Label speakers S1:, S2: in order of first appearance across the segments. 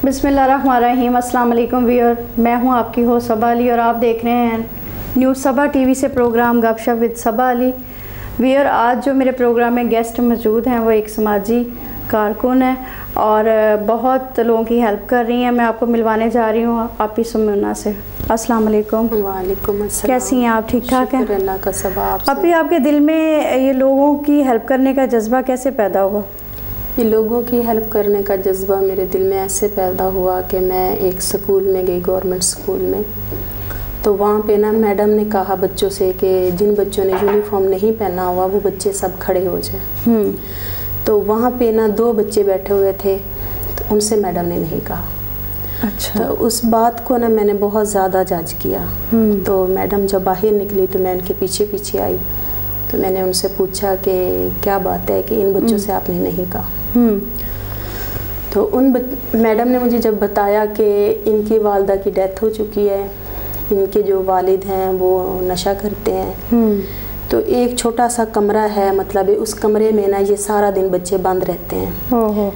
S1: बिस्मिल्लाहिर्रहमानिर्रहीम। अस्सलाम वालेकुम व्यूअर, मैं हूं आपकी होस्ट सबा अली और आप देख रहे हैं न्यूज़ सबा टीवी से प्रोग्राम गपशप विद सबा अली। व्यूअर, आज जो मेरे प्रोग्राम में गेस्ट मौजूद हैं वो एक समाजी कारकुन है और बहुत लोगों की हेल्प कर रही हैं। मैं आपको मिलवाने जा रही हूँ आपी सुमना से। अस्सलाम वालेकुम।
S2: वालेकुम अस्सलाम।
S1: कैसी हैं आप? ठीक ठाक हैं?
S2: अल्लाह का सबा।
S1: अभी आपके दिल में ये लोगों की हेल्प करने का जज्बा कैसे पैदा हुआ?
S2: ये लोगों की हेल्प करने का जज्बा मेरे दिल में ऐसे पैदा हुआ कि मैं एक स्कूल में गई, गवर्नमेंट स्कूल में। तो वहाँ पे ना मैडम ने कहा बच्चों से कि जिन बच्चों ने यूनिफॉर्म नहीं पहना हुआ वो बच्चे सब खड़े हो जाए। तो वहाँ पे ना 2 बच्चे बैठे हुए थे, तो उनसे मैडम ने नहीं कहा।
S1: अच्छा।
S2: तो उस बात को ना मैंने बहुत ज़्यादा जज किया। तो मैडम जब बाहर निकली तो मैं उनके पीछे पीछे आई, तो मैंने उनसे पूछा कि क्या बात है कि इन बच्चों से आपने नहीं कहा। तो मैडम ने मुझे जब बताया कि इनकी वालदा की डेथ हो चुकी है, इनके जो वालिद हैं वो नशा करते हैं, तो एक छोटा सा कमरा है, मतलब उस कमरे में ना ये सारा दिन बच्चे बंद रहते हैं।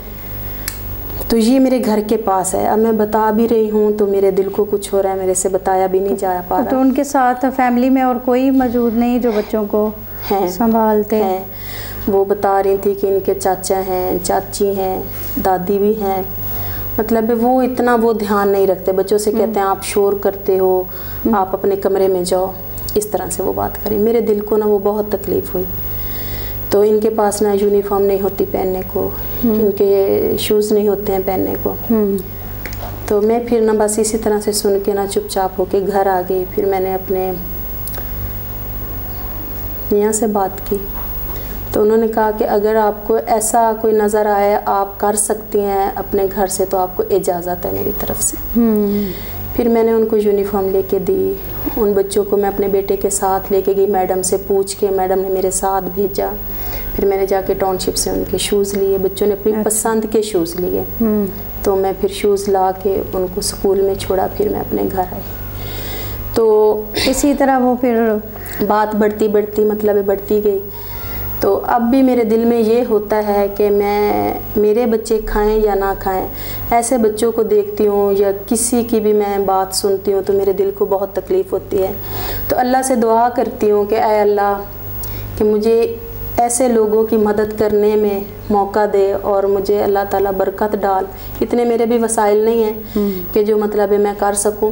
S2: तो ये मेरे घर के पास है। अब मैं बता भी रही हूँ तो मेरे दिल को कुछ हो रहा है, मेरे से बताया भी नहीं जा पा रहा।
S1: तो उनके साथ फैमिली में और कोई मौजूद नहीं जो बच्चों को संभालते हैं?
S2: वो बता रही थी कि इनके चाचा हैं, चाची हैं, दादी भी हैं, मतलब वो इतना वो ध्यान नहीं रखते बच्चों से। कहते हैं आप शोर करते हो, आप अपने कमरे में जाओ, इस तरह से वो बात करी। मेरे दिल को ना वो बहुत तकलीफ़ हुई। तो इनके पास ना यूनिफॉर्म नहीं होती पहनने को, इनके शूज़ नहीं होते हैं पहनने को। तो मैं फिर ना बस इसी तरह से सुन के ना चुपचाप होके घर आ गई। फिर मैंने अपने मियाँ से बात की, तो उन्होंने कहा कि अगर आपको ऐसा कोई नज़र आए आप कर सकती हैं अपने घर से तो आपको इजाज़त है मेरी तरफ से। फिर मैंने उनको यूनिफॉर्म लेके दी। उन बच्चों को मैं अपने बेटे के साथ लेके गई, मैडम से पूछ के मैडम ने मेरे साथ भेजा। फिर मैंने जाके टाउनशिप से उनके शूज़ लिए, बच्चों ने अपनी पसंद के शूज़ लिए। तो मैं फिर शूज़ ला के उनको स्कूल में छोड़ा, फिर मैं अपने घर आई। तो
S1: इसी तरह वो फिर
S2: बात बढ़ती बढ़ती मतलब बढ़ती गई। तो अब भी मेरे दिल में ये होता है कि मेरे बच्चे खाएं या ना खाएं, ऐसे बच्चों को देखती हूँ या किसी की भी मैं बात सुनती हूँ तो मेरे दिल को बहुत तकलीफ़ होती है। तो अल्लाह से दुआ करती हूँ कि ऐ अल्लाह कि मुझे ऐसे लोगों की मदद करने में मौका दे और मुझे अल्लाह ताला बरकत डाल। इतने मेरे भी वसाइल नहीं हैं कि जो मतलब मैं कर सकूँ,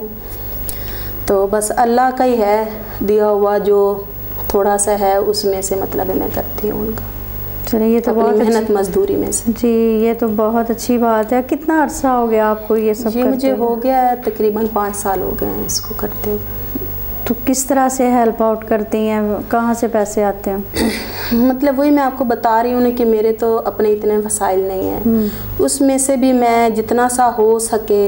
S2: तो बस अल्लाह का ही है दिया हुआ जो थोड़ा सा है उसमें से मतलब मैं करती हूँ उनका।
S1: चलिए, ये तो बहुत
S2: मेहनत मजदूरी में से।
S1: जी, ये तो बहुत अच्छी बात है। कितना अरसा हो गया आपको ये सब?
S2: जी मुझे हो गया है तकरीबन 5 साल हो गए हैं इसको करते हुए।
S1: तो किस तरह से हेल्प आउट करती हैं, कहाँ से पैसे आते हैं?
S2: मतलब वही मैं आपको बता रही हूँ ना कि मेरे तो अपने इतने वसाइल नहीं हैं, उसमें से भी मैं जितना सा हो सके।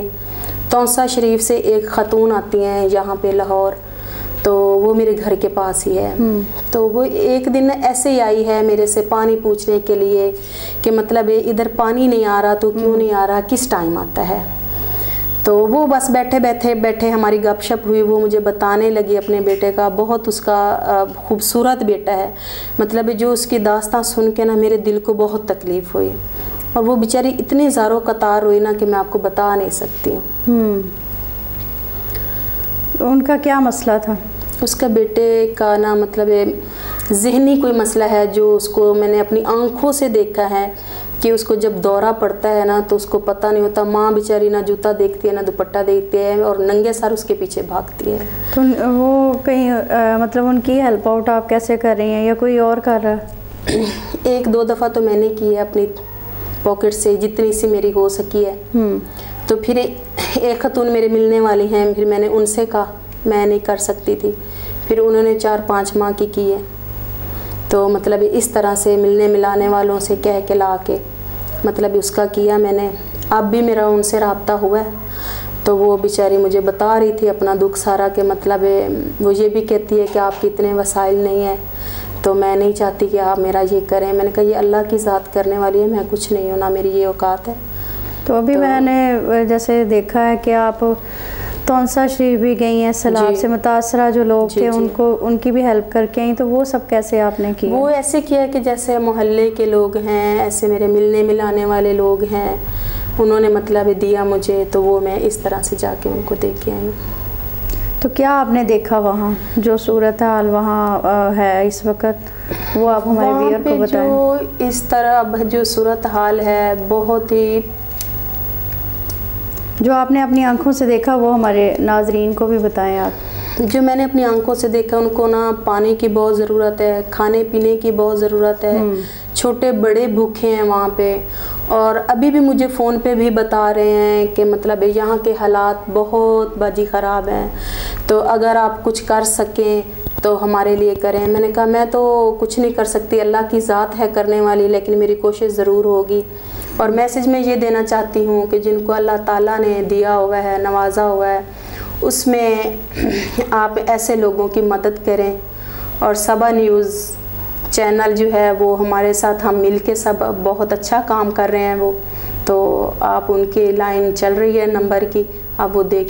S2: तौसा शरीफ से एक ख़तून आती हैं यहाँ पे लाहौर, तो वो मेरे घर के पास ही है। तो वो एक दिन ऐसे ही आई है मेरे से पानी पूछने के लिए कि मतलब इधर पानी नहीं आ रहा तो क्यों नहीं आ रहा, किस टाइम आता है। तो वो बस बैठे हमारी गपशप हुई। वो मुझे बताने लगी अपने बेटे का, बहुत उसका खूबसूरत बेटा है। मतलब जो उसकी दास्तां सुन के ना मेरे दिल को बहुत तकलीफ़ हुई और वो बेचारी इतनी ज़ारो कतार हुई ना कि मैं आपको बता नहीं सकती हूँ।
S1: तो उनका क्या मसला था?
S2: उसका बेटे का ना मतलब ज़हनी कोई मसला है जो उसको मैंने अपनी आंखों से देखा है कि उसको जब दौरा पड़ता है ना तो उसको पता नहीं होता। माँ बेचारी ना जूता देखती है ना दुपट्टा देखती है और नंगे सर उसके पीछे भागती है।
S1: तो वो कहीं मतलब उनकी हेल्प आउट आप कैसे कर रही हैं या कोई और कर रहा है?
S2: 1-2 दफ़ा तो मैंने की है अपनी पॉकेट से जितनी सी मेरी हो सकी है। तो फिर एक खतून मेरे मिलने वाली हैं, फिर मैंने उनसे कहा, मैं नहीं कर सकती थी। फिर उन्होंने 4-5 माह की है। तो मतलब इस तरह से मिलने मिलाने वालों से कह के ला के मतलब उसका किया मैंने। अब भी मेरा उनसे रब्ता हुआ है। तो वो बेचारी मुझे बता रही थी अपना दुख सारा के मतलब वो ये भी कहती है कि आपके इतने वसाइल नहीं है तो मैं नहीं चाहती कि आप मेरा ये करें। मैंने कहा ये अल्लाह की ज़ात करने वाली है, मैं कुछ नहीं हूँ, ना मेरी ये औकात है।
S1: तो अभी मैंने जैसे देखा है कि आप तौसा शरीफ भी गई हैं, सैलाब से मुतासरा जो लोग थे उनको उनकी भी हेल्प करके आई, तो वो सब कैसे आपने किया?
S2: वो ऐसे किया कि जैसे मोहल्ले के लोग हैं, ऐसे मेरे मिलने मिलाने वाले लोग हैं, उन्होंने मतलब दिया मुझे, तो वो मैं इस तरह से जाके उनको दे के आई।
S1: तो क्या आपने देखा वहाँ जो सूरत हाल वहाँ है इस वक्त, वो आप हमारे व्यूअर को बताएं।
S2: जो इस तरह अब जो सूरत हाल है, बहुत ही,
S1: जो आपने अपनी आंखों से देखा वो हमारे नाजरीन को भी बताएं आप।
S2: जो मैंने अपनी आंखों से देखा, उनको ना पानी की बहुत ज़रूरत है, खाने पीने की बहुत ज़रूरत है, छोटे बड़े भूखे हैं वहाँ पे। और अभी भी मुझे फ़ोन पे भी बता रहे हैं कि मतलब यहाँ के हालात बहुत बाजी ख़राब हैं, तो अगर आप कुछ कर सकें तो हमारे लिए करें। मैंने कहा मैं तो कुछ नहीं कर सकती, अल्लाह की ज़ात है करने वाली, लेकिन मेरी कोशिश ज़रूर होगी। और मैसेज में ये देना चाहती हूँ कि जिनको अल्लाह ताला ने दिया हुआ है, नवाजा हुआ है, उसमें आप ऐसे लोगों की मदद करें। और सबा न्यूज़ चैनल जो है वो हमारे साथ हम मिल के सब बहुत अच्छा काम कर रहे हैं वो, तो आप उनकी लाइन चल रही है नंबर की, आप वो देख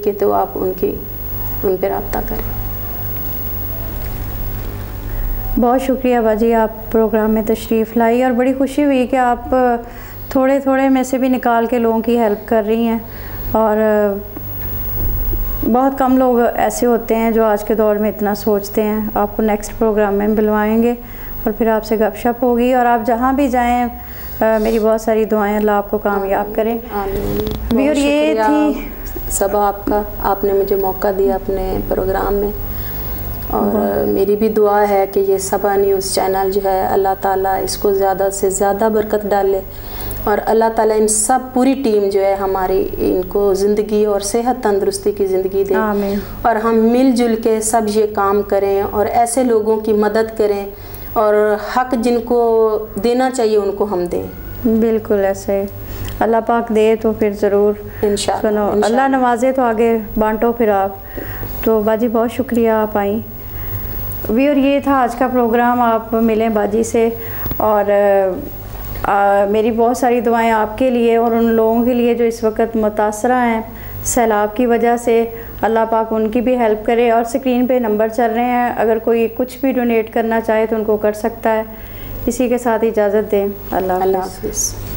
S2: के तो आप उन पर रब्ता करें।
S1: बहुत शुक्रिया बाजी, आप प्रोग्राम में तशरीफ़ लाई और बड़ी खुशी हुई कि आप थोड़े थोड़े में से भी निकाल के लोगों की हेल्प कर रही हैं। और बहुत कम लोग ऐसे होते हैं जो आज के दौर में इतना सोचते हैं। आपको नेक्स्ट प्रोग्राम में बुलवाएंगे और फिर आपसे गपशप होगी। और आप जहाँ भी जाएं, मेरी बहुत सारी दुआएं, अल्लाह आपको कामयाब करें। और ये थी
S2: सब आपका, आपने मुझे मौका दिया अपने प्रोग्राम में। और मेरी भी दुआ है कि ये सबा न्यूज़ चैनल जो है, अल्लाह ताला इसको ज़्यादा से ज़्यादा बरकत डाले और अल्लाह ताला इन सब पूरी टीम जो है हमारी, इनको ज़िंदगी और सेहत तंदुरुस्ती की ज़िंदगी दे।
S1: आमीन।
S2: और हम मिलजुल के सब ये काम करें और ऐसे लोगों की मदद करें और हक जिनको देना चाहिए उनको हम दें।
S1: बिल्कुल ऐसे अल्लाह पाक दे तो फिर ज़रूर
S2: इंशाअल्लाह,
S1: अल्लाह नवाजे तो आगे बांटो फिर आप। तो बाजी बहुत शुक्रिया आप आई। और ये था आज का प्रोग्राम। आप मिलें बाजी से और मेरी बहुत सारी दुआएं आपके लिए और उन लोगों के लिए जो इस वक्त मुतासरा हैं सैलाब की वजह से। अल्लाह पाक उनकी भी हेल्प करे। और स्क्रीन पे नंबर चल रहे हैं, अगर कोई कुछ भी डोनेट करना चाहे तो उनको कर सकता है। इसी के साथ इजाज़त दें। अल्लाह हाफ़िज़।